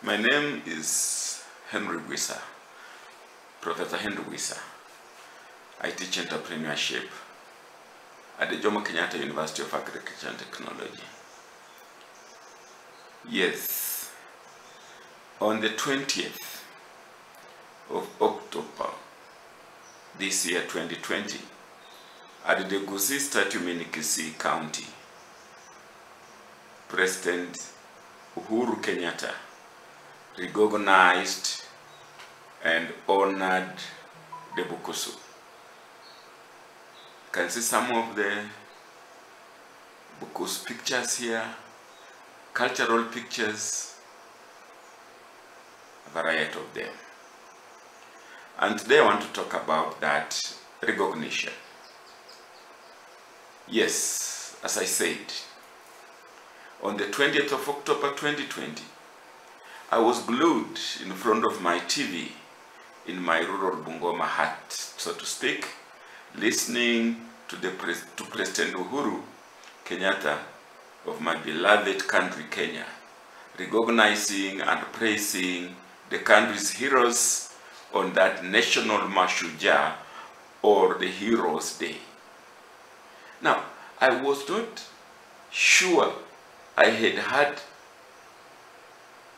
My name is Henry Wisa, Professor Henry Wisa. I teach entrepreneurship at the Jomo Kenyatta University of Agriculture and Technology. Yes, on the 20th of October this year, 2020, at the Gusii Stadium in Kisii County, President Uhuru Kenyatta recognized and honored the Bukusu. You can see some of the Bukusu pictures here, cultural pictures, a variety of them. And today I want to talk about that recognition. Yes, as I said, on the 20th of October 2020, I was glued in front of my TV in my rural Bungoma hut, so to speak, listening to President Uhuru Kenyatta of my beloved country, Kenya, recognizing and praising the country's heroes on that National Mashujaa, or the Heroes Day. Now, I was not sure I had heard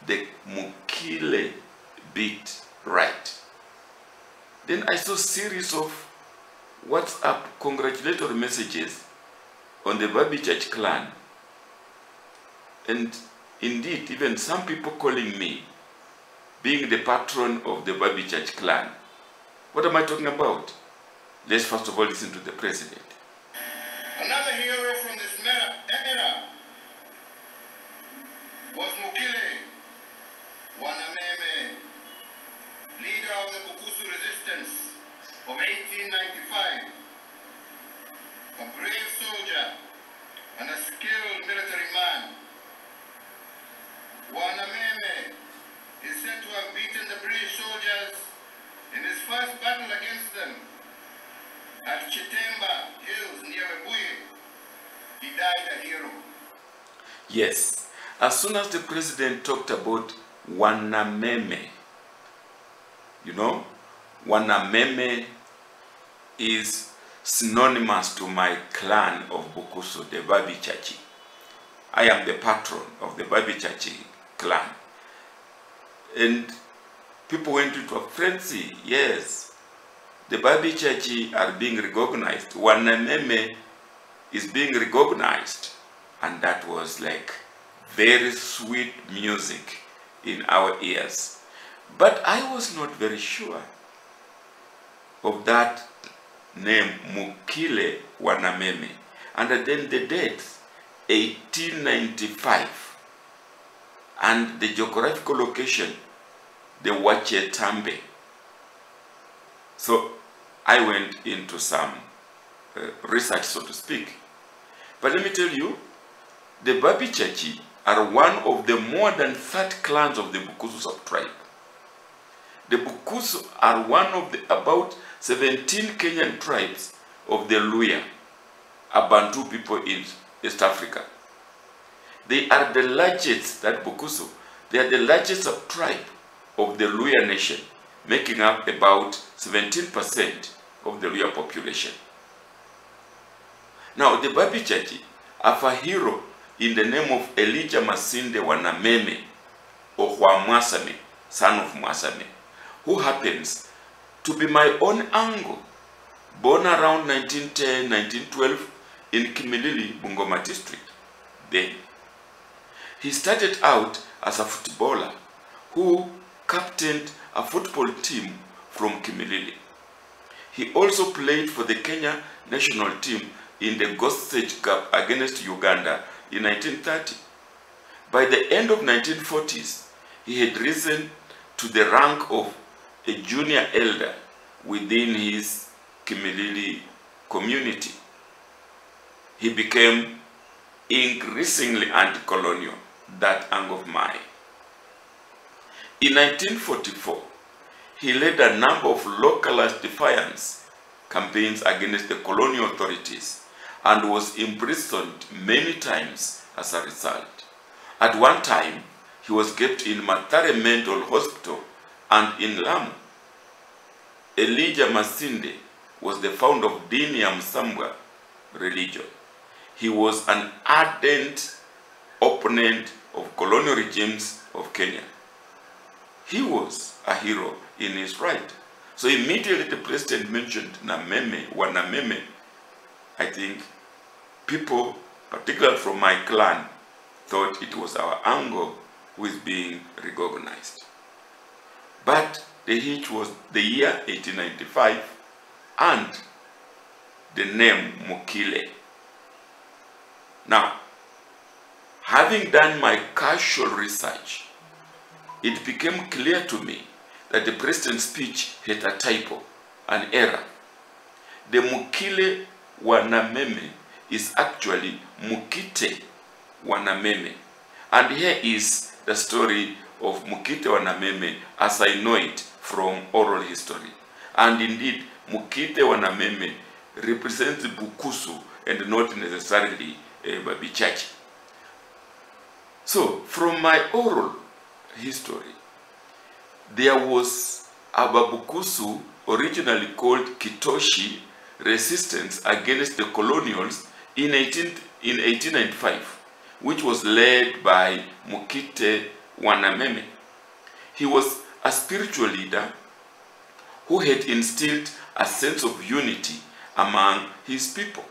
the Mukile bit right. Then I saw a series of WhatsApp congratulatory messages on the Babi Church clan. And indeed, even some people calling me being the patron of the Babi Church clan. What am I talking about? Let's first of all listen to the president. Another hero from this era was Mukile Wanameme, leader of the Bukusu resistance of 1895, a brave soldier and a skilled military man. Wanameme is said to have beaten the British soldiers in his first battle against them at Chitemba Hills near Webuye. He died a hero. Yes, as soon as the president talked about Wanameme, you know, Wanameme is synonymous to my clan of Bukusu, the Babi Chachi. I am the patron of the Babi Chachi clan. And people went into a frenzy. Yes, the Babi Chachi are being recognized. Wanameme is being recognized. And that was like very sweet music in our ears. But I was not very sure of that name, Mukile Wanameme. And then the date, 1895. And the geographical location, the Wachetambe. So I went into some research, so to speak. But let me tell you, the Babi Chachi are one of the more than 30 clans of the Bukusu subtribe. The Bukusu are one of the about 17 Kenyan tribes of the Luya, a Bantu people in East Africa. They are the largest, that Bukusu, they are the largest subtribe of the Luya nation, making up about 17% of the Luya population. Now, the Babi Chachi have a hero in the name of Elijah Masinde Wanameme, or Mwasame, son of Mwasame, who happens to be my own uncle, born around 1910, 1912 in Kimilili, Bungoma district. Then, he started out as a footballer who captained a football team from Kimilili. He also played for the Kenya national team in the Ghost Stage Cup against Uganda in 1930. By the end of 1940s, he had risen to the rank of a junior elder within his Kimilili community. He became increasingly anti-colonial, that angle of mine. In 1944, he led a number of localized defiance campaigns against the colonial authorities and was imprisoned many times as a result. At one time, he was kept in Mathare Mental Hospital and in Lamu. Elijah Masinde was the founder of Dini ya Msambwa religion. He was an ardent opponent of colonial regimes of Kenya. He was a hero in his right. So immediately the president mentioned Nameme, Wanameme, I think people, particularly from my clan, thought it was our uncle who is being recognized. But the hitch was the year 1895 and the name Mukile. Now, having done my casual research, it became clear to me that the president's speech had a typo, an error. The Mukile Wanameme is actually Mukite Wanameme. And here is the story of Mukite Wanameme as I know it from oral history. And indeed, Mukite Wanameme represents Bukusu and not necessarily Babichachi. So, from my oral history, there was a Babukusu, originally called Kitoshi, resistance against the colonials in 1895, which was led by Mukite Wanameme. He was a spiritual leader who had instilled a sense of unity among his people.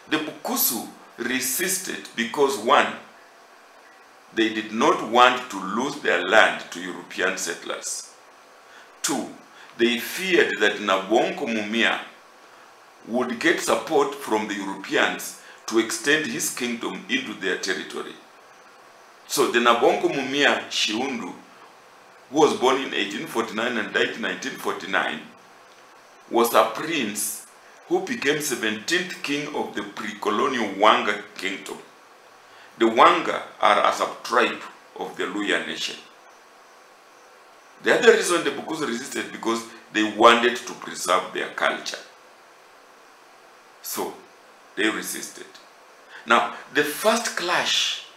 The Bukusu resisted because, one, they did not want to lose their land to European settlers. Two, they feared that Nabongo Mumia would get support from the Europeans to extend his kingdom into their territory. So the Nabongo Mumia Shiundu, who was born in 1849 and died in 1949, was a prince who became 17th king of the pre-colonial Wanga kingdom. The Wanga are a sub-tribe of the Luya nation. The other reason the Bukusu resisted because they wanted to preserve their culture. So, they resisted. Now, the first clash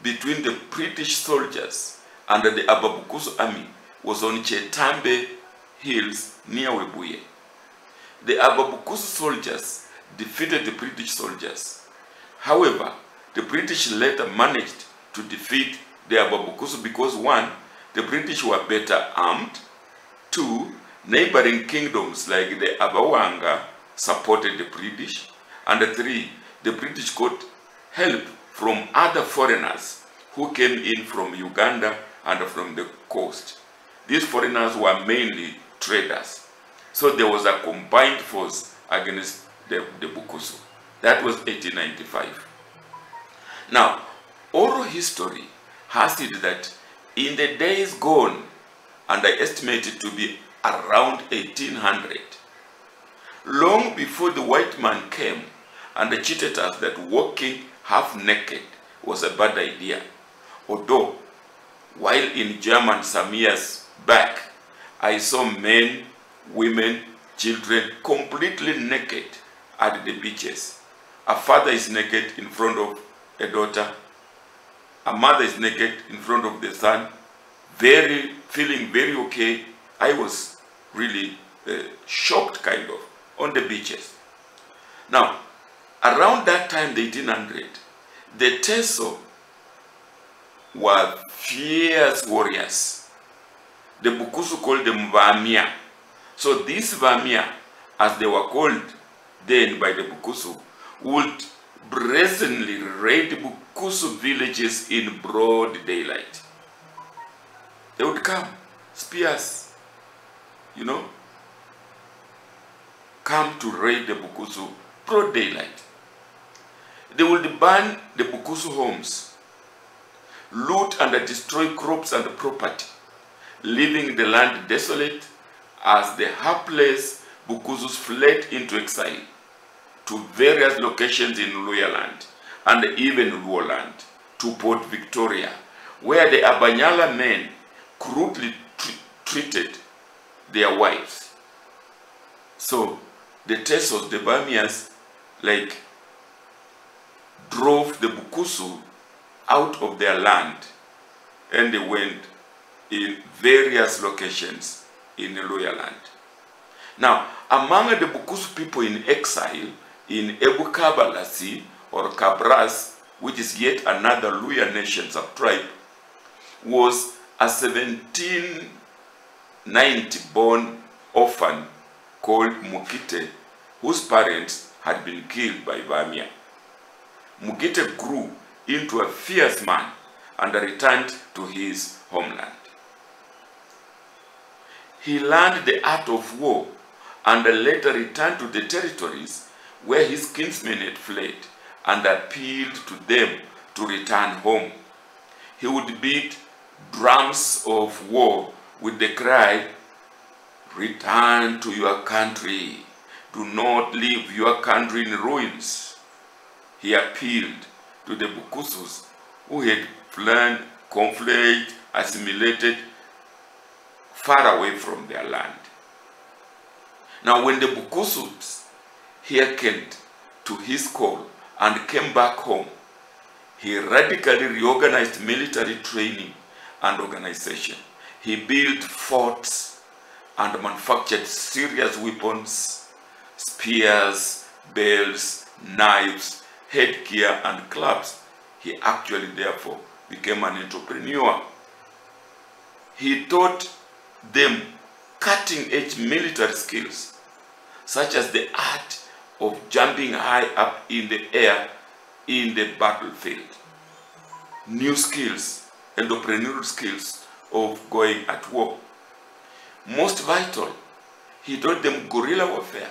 between the British soldiers and the Ababukusu army was on Chetambe Hills near Webuye. The Ababukusu soldiers defeated the British soldiers. However, the British later managed to defeat the Ababukusu because, one, the British were better armed. Two, neighboring kingdoms like the Abawanga supported the British. And three, the British got help from other foreigners who came in from Uganda and from the coast. These foreigners were mainly traders. So there was a combined force against the Bukusu. That was 1895. Now, oral history has it that in the days gone, and I estimate it to be around 1800, long before the white man came and cheated us that walking half naked was a bad idea. Although, while in German some years back, I saw men, women, children completely naked at the beaches. A father is naked in front of a daughter. A mother is naked in front of the son. Feeling very okay. I was really shocked kind of on the beaches. Now, around that time, the 1800, the Teso were fierce warriors. The Bukusu called them Vamia. So these Vamia, as they were called then by the Bukusu, would brazenly raid Bukusu villages in broad daylight. They would come, spears, come to raid the Bukusu broad daylight. They would burn the Bukusu homes, loot and destroy crops and property, leaving the land desolate as the hapless Bukusus fled into exile to various locations in Luya land and even Luo land to Port Victoria, where the Abanyala men crudely treated their wives. So the Tesos, the Bamias, drove the Bukusu out of their land and they went in various locations in Luhya land. Now, among the Bukusu people in exile in Ebu Kabalasi or Kabras, which is yet another Luhya nation subtribe, was a 1790 born orphan called Mukite, whose parents had been killed by Bamia. Mukite grew into a fierce man and returned to his homeland. He learned the art of war and later returned to the territories where his kinsmen had fled and appealed to them to return home. He would beat drums of war with the cry, "Return to your country. Do not leave your country in ruins." He appealed to the Bukusus who had fled, conflict, assimilated far away from their land. Now, when the Bukusus hearkened to his call and came back home, he radically reorganized military training and organization. He built forts and manufactured serious weapons, spears, belts, knives, headgear, and clubs. He actually, therefore, became an entrepreneur. He taught them cutting-edge military skills, such as the art of jumping high up in the air in the battlefield, new skills, entrepreneurial skills of going at war. Most vital, he taught them guerrilla warfare,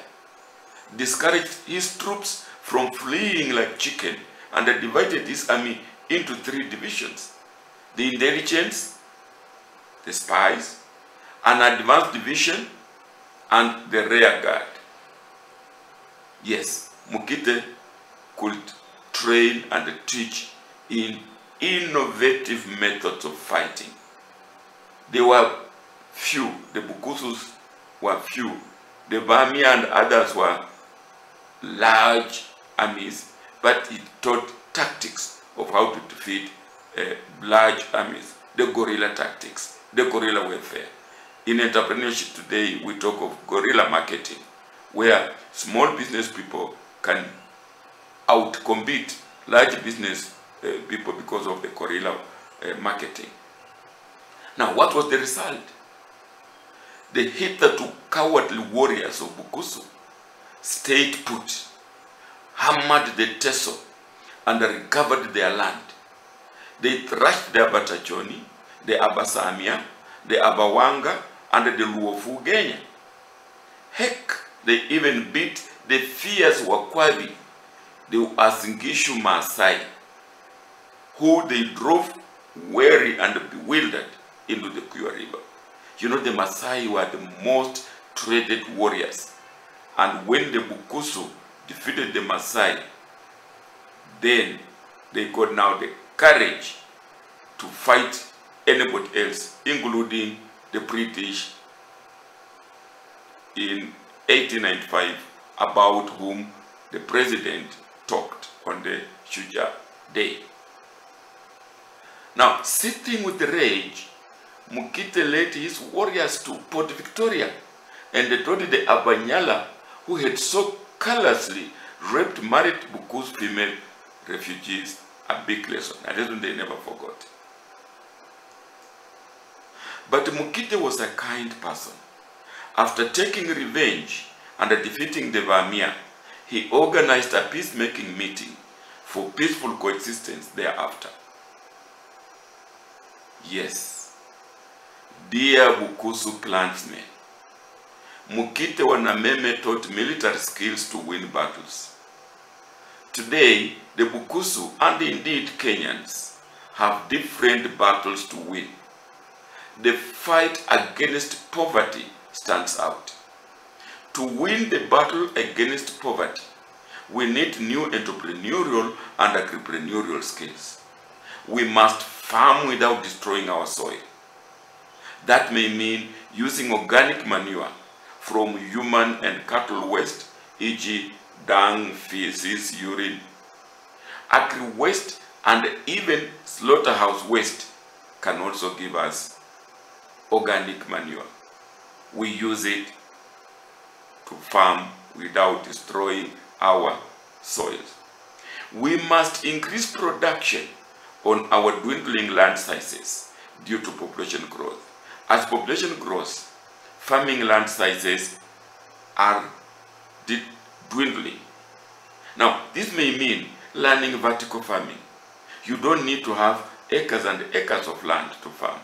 discouraged his troops from fleeing like chicken, and divided his army into 3 divisions: the intelligence, the spies, an advanced division, and the rear guard. Yes, Mukite could train and teach in innovative methods of fighting. They were few, the Bukusus were few, the Bamia and others were large armies, but he taught tactics of how to defeat large armies, the guerrilla tactics, the guerrilla warfare. In entrepreneurship today, we talk of guerrilla marketing, where small business people can outcompete large business people because of the guerrilla marketing. Now, what was the result? The hitherto cowardly warriors of Bukusu stayed put, hammered the Teso, and recovered their land. They thrashed the Abatachoni, the Abasamia, the Abawanga, and the Luofugenya. Heck, they even beat the fierce Wakwavi, the Asingishu Maasai, who they drove weary and bewildered into the Kuywa River. You know, the Maasai were the most dreaded warriors. And when the Bukusu defeated the Maasai, then they got now the courage to fight anybody else, including the British in 1895, about whom the president talked on the Shuja Day. Now, sitting with rage, Mukite led his warriors to Port Victoria and they told the Abanyala, who had so callously raped married Bukusu female refugees, a big lesson. A lesson they never forgot. But Mukite was a kind person. After taking revenge and defeating the Bamia, he organized a peacemaking meeting for peaceful coexistence thereafter. Yes, dear Bukusu clansmen, Mukite Wanameme taught military skills to win battles. Today, the Bukusu and indeed Kenyans have different battles to win. The fight against poverty stands out. To win the battle against poverty, we need new entrepreneurial and agripreneurial skills. We must farm without destroying our soil. That may mean using organic manure from human and cattle waste, e.g. dung, feces, urine. Agri-waste And even slaughterhouse waste can also give us organic manure. We use it to farm without destroying our soils. We must increase production on our dwindling land sizes due to population growth. As population grows, farming land sizes are dwindling. Now, this may mean learning vertical farming. You don't need to have acres and acres of land to farm.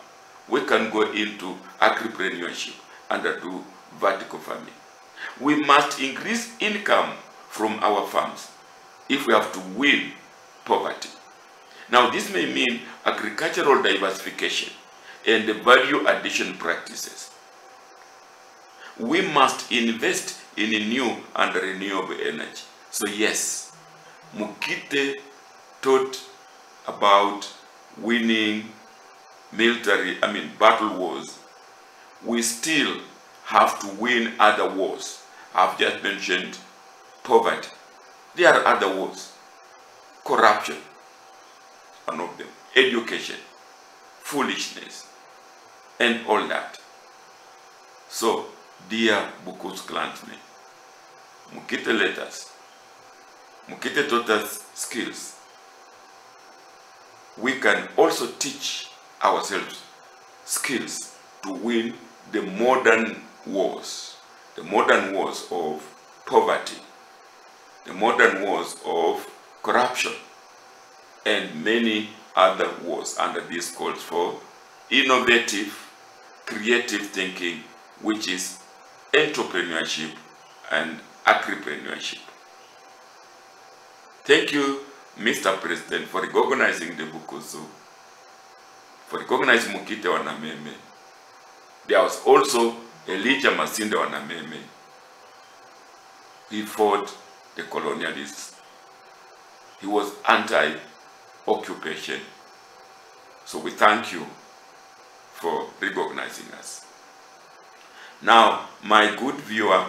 We can go into agripreneurship and do vertical farming. We must increase income from our farms if we have to win poverty. Now, this may mean agricultural diversification and value addition practices. We must invest in new and renewable energy. So yes, Mukite taught about winning battle wars. We still have to win other wars. I've just mentioned poverty. There are other wars. Corruption, one of them. Education, foolishness, and all that. So, dear Bukusu clansmen, Mukite led us. Mukite taught us skills. We can also teach ourselves skills to win the modern wars of poverty, the modern wars of corruption, and many other wars. Under this calls for innovative, creative thinking, which is entrepreneurship and agripreneurship. Thank you, Mr. President, for recognizing the Bukusu, for recognizing Mukite Wanameme. There was also Elijah Masinde Wanameme. He fought the colonialists. He was anti-occupation. So we thank you for recognizing us. Now, my good viewer,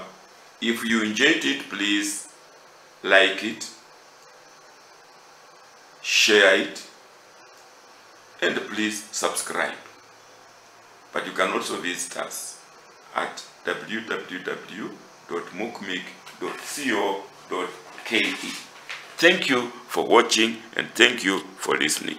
if you enjoyed it, please like it, share it, and please subscribe. But you can also visit us at www.mukmic.co.ke. Thank you for watching and thank you for listening.